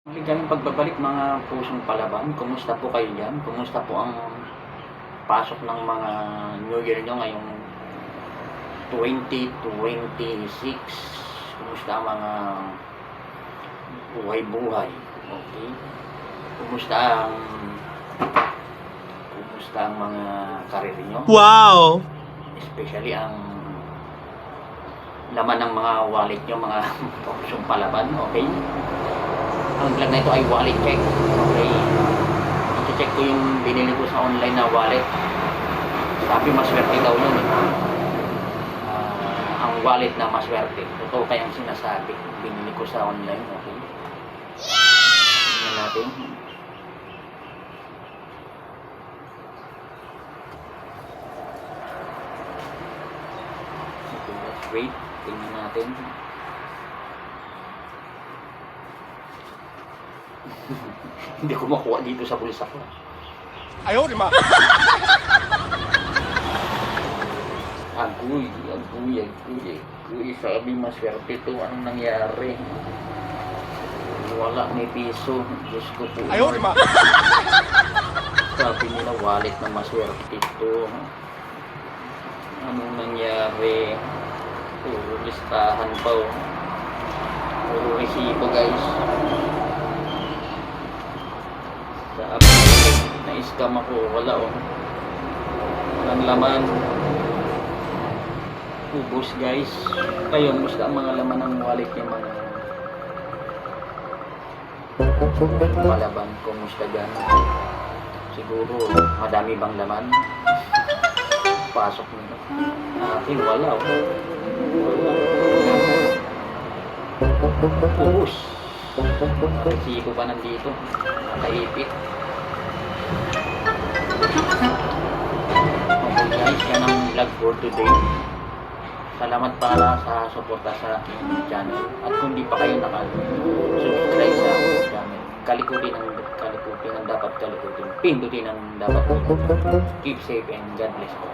Maligayang pagbabalik mga pusong palaban, kumusta po kayo diyan? Kumusta po ang pasok ng mga New Year niyo ngayong 2026? Kumusta ang mga buhay-buhay? Okay? Kumusta ang mga karir niyo? Wow! Especially ang laman ng mga wallet niyo, mga pusong palaban, okay? Ang vlog na ito ay wallet check. Okay. I-check ko yung binili ko sa online na wallet. Sabi maswerte daw yun. Ang wallet na maswerte. Totoo kayang sinasabi. Binili ko sa online. Okay. Tingnan natin. Okay, let's wait. Tingnan natin. Hindi ko makuha dito sa bulsa ko. Ayaw, di ba? Agoy. Sabi maswerte to. Anong nangyari? Wala may piso. Diyos ko po. Ayaw, di ba? Sabi nila wallet na maswerte to. Anong nangyari? Puro listahan pa. Puro resibo guys. Sabi na-scam ako, wala walang laman, ubos guys. Kayo, musta ang mga laman ng wallet yung mga palaban? Kumusta dyan? Siguro madami bang laman? Pasok nyo. Akin wala ubos. Resibo pa nandito, nakaipit. Okay guys, yan ang vlog for today. Salamat para sa suporta sa aking channel. At kung di pa kayo naka-subscribe sa aking channel, kalikutin ang dapat kalikutin. Pindutin ang dapat pindutin. Keep safe and God bless you.